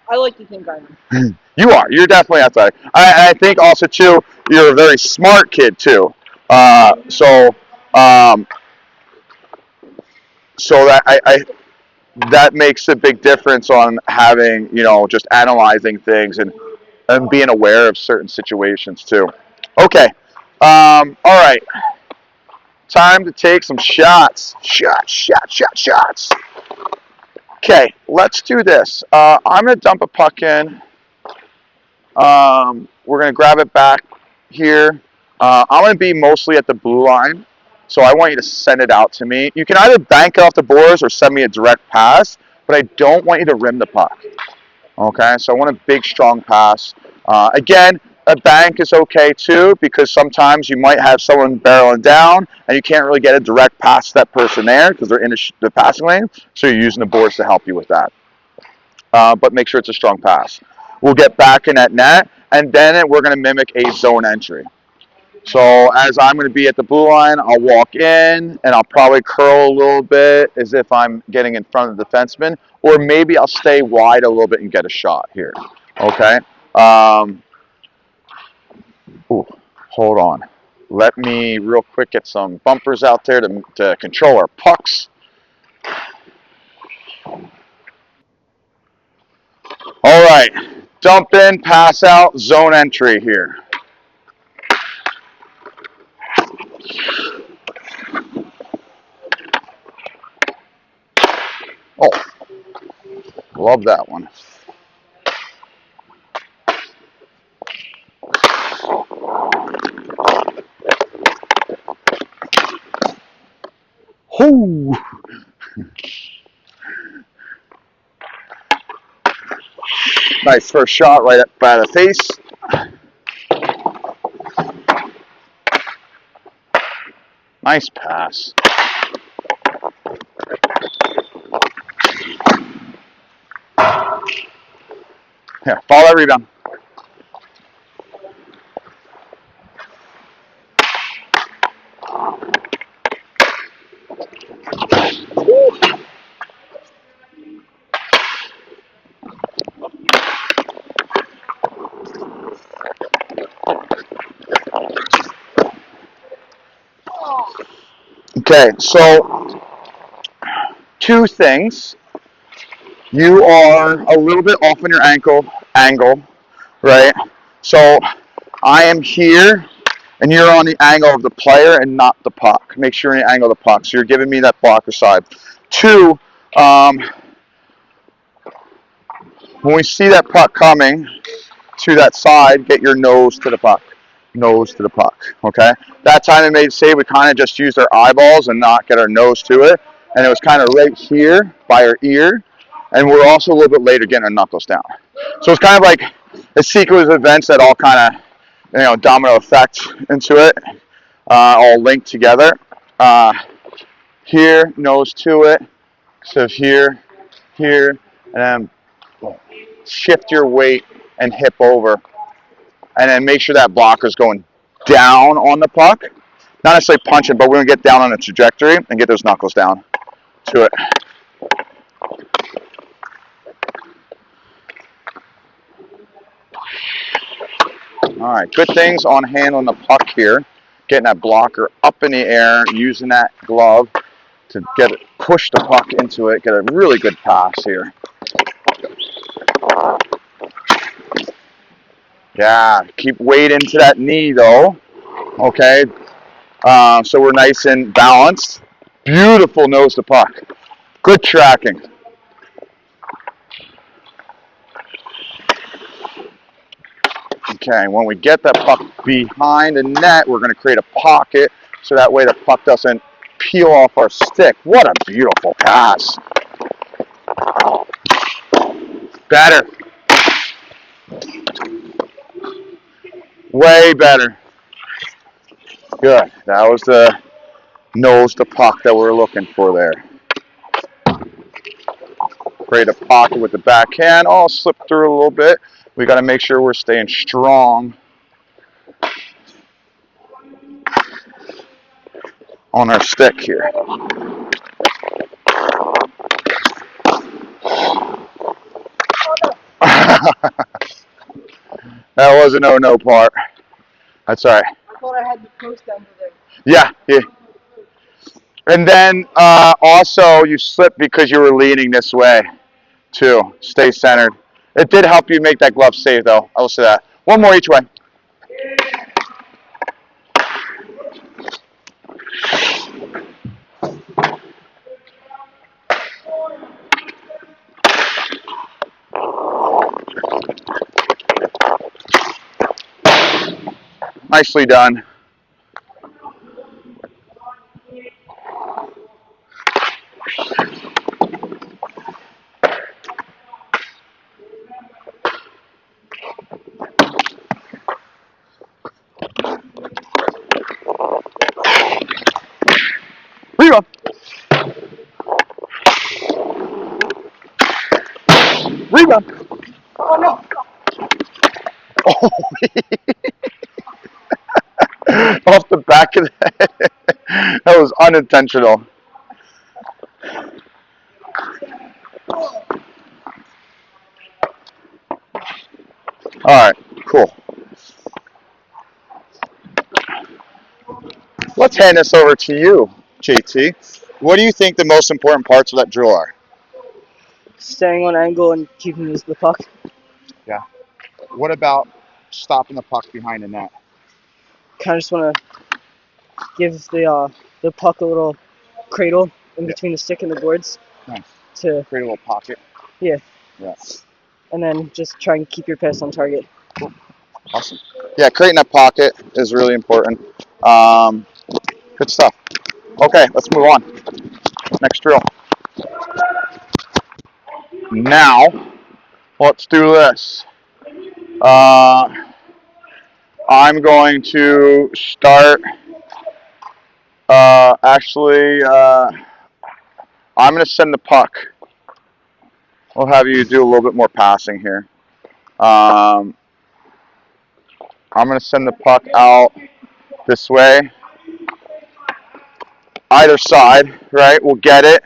I like to think I am. You are. You're definitely athletic. I think also too, you're a very smart kid too. Uh, so, um, so I that makes a big difference on having just analyzing things and being aware of certain situations too. Okay. All right. Time to take some shots. Shots. Okay, let's do this. I'm going to dump a puck in. We're going to grab it back here. I'm going to be mostly at the blue line, so I want you to send it out to me. You can either bank it off the boards or send me a direct pass, but I don't want you to rim the puck. Okay, so I want a big, strong pass. Again, a bank is okay too because sometimes you might have someone barreling down and you can't really get a direct pass to that person there because they're in the passing lane. So you're using the boards to help you with that. But make sure it's a strong pass. We'll get back in that net, and then we're going to mimic a zone entry. So as I'm going to be at the blue line, I'll walk in and I'll probably curl a little bit as if I'm getting in front of the defenseman, or maybe I'll stay wide a little bit and get a shot here. Okay. Um, ooh, hold on. Let me real quick get some bumpers out there to control our pucks. All right. Dump in, pass out, zone entry here. Oh, love that one. Ooh. Nice first shot right up by the face. Nice pass. Here, follow that rebound. Okay, so two things. You are a little bit off on your angle, right? So I am here, and you're on the angle of the player and not the puck. Make sure you're in the angle of the puck. So you're giving me that blocker side. Two, um, when we see that puck coming to that side, get your nose to the puck. Nose to the puck. Okay. That time it made save. We kind of just used our eyeballs and not get our nose to it, and it was kind of right here by our ear, and we're also a little bit later getting our knuckles down. So it's kind of like a sequence of events that all kind of domino effect into it, all linked together. Uh, Here, nose to it. So here, and then shift your weight and hip over, and then make sure that blocker is going down on the puck. Not necessarily punching, but we're going to get down on the trajectory and get those knuckles down to it. All right, good things on handling the puck here. Getting that blocker up in the air, using that glove to get it, push the puck into it, get a really good pass here. Yeah, keep weight into that knee though. Okay, so we're nice and balanced. Beautiful nose to puck. Good tracking. Okay, when we get that puck behind the net, we're going to create a pocket so that way the puck doesn't peel off our stick. What a beautiful pass. Better. Way better. Good. That was the nose to puck that we were looking for there. Create a pocket with the backhand. I'll slip through a little bit. We got to make sure we're staying strong on our stick here. That was a no part. That's all right. I thought I had the post down there. Yeah, yeah. And then also you slipped because you were leaning this way too. Stay centered. It did help you make that glove safe though. I will say that. One more each way. Nicely done. Rebound. Rebound. Oh no! Oh, off the back of the head. That was unintentional. All right, cool. Let's hand this over to you, JT. What do you think the most important parts of that drill are? Staying on angle and keeping the puck. Yeah. What about stopping the puck behind the net? Kind of just want to give the puck a little cradle in between the stick and the boards. Nice. To create a little pocket. Yeah. Yeah. And then just try and keep your pass on target. Cool. Awesome. Yeah, creating that pocket is really important. Good stuff. Okay, let's move on. Next drill. Now, let's do this. I'm going to start. I'm going to send the puck. We'll have you do a little bit more passing here. I'm going to send the puck out this way. Either side, right? We'll get it.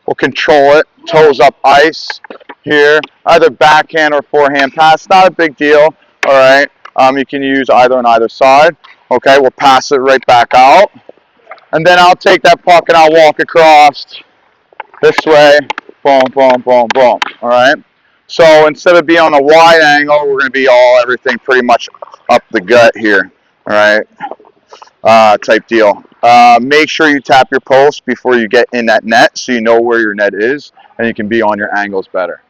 We'll control it. Toes up ice here. Either backhand or forehand pass. Not a big deal. All right. You can use either on either side. Okay. We'll pass it right back out. And then I'll take that puck and I'll walk across this way. Boom, boom, boom, boom. All right. So instead of being on a wide angle, we're going to be everything pretty much up the gut here. All right. Type deal. Make sure you tap your post before you get in that net so you know where your net is and you can be on your angles better.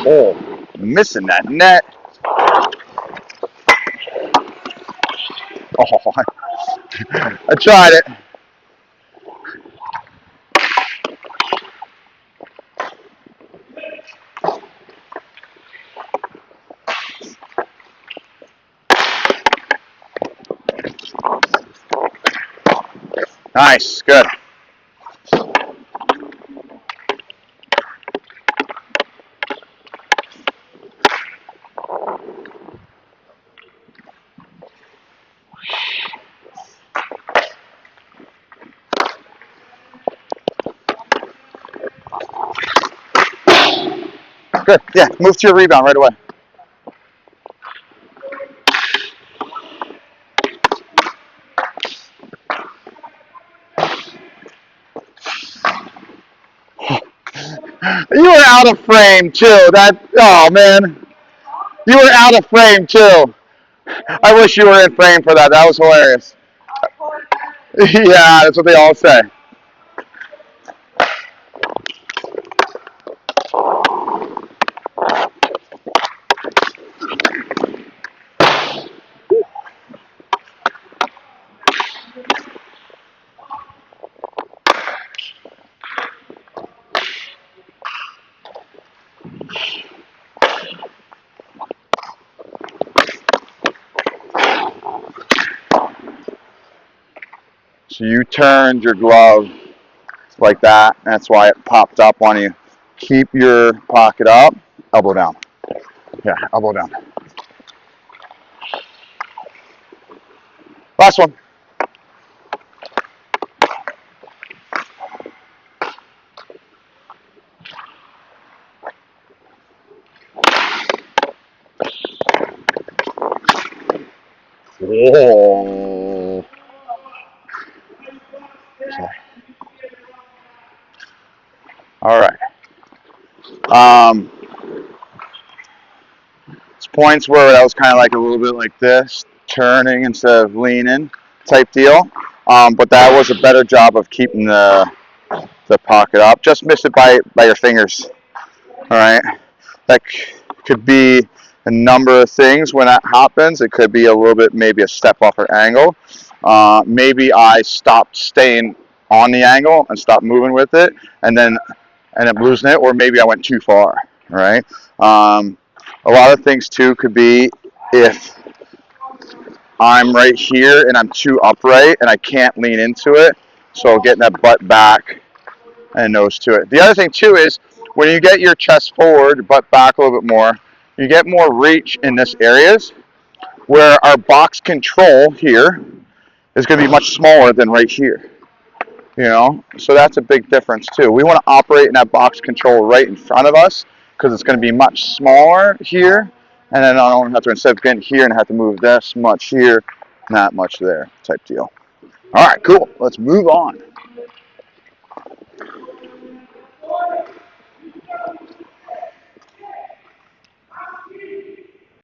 Oh, missing that net. Oh, I tried it. Nice, good. Good. Yeah, move to your rebound right away. You were out of frame too. Oh man, you were out of frame too. I wish you were in frame for that. That was hilarious. Yeah, that's what they all say. So you turned your glove like that. That's why it popped up on you. Keep your pocket up, elbow down. Yeah, elbow down. Last one. Whoa. Okay. All right. It's points where I was kind of like a little bit like this, turning instead of leaning type deal. But that was a better job of keeping the pocket up. Just miss it by your fingers. All right. That could be a number of things when that happens. It could be a little bit, maybe a step off or angle. Maybe I stopped staying on the angle and stopped moving with it, and then end up losing it, or maybe I went too far. Right. A lot of things too could be if I'm right here and I'm too upright and I can't lean into it. So getting that butt back and nose to it. The other thing too is when you get your chest forward, butt back a little bit more, you get more reach in this areas where our box control here is going to be much smaller than right here. You know, so that's a big difference too. We want to operate in that box control right in front of us because it's going to be much smaller here, and then I don't have to, instead of getting here and have to move this much here, not much there type deal. All right, cool. Let's move on.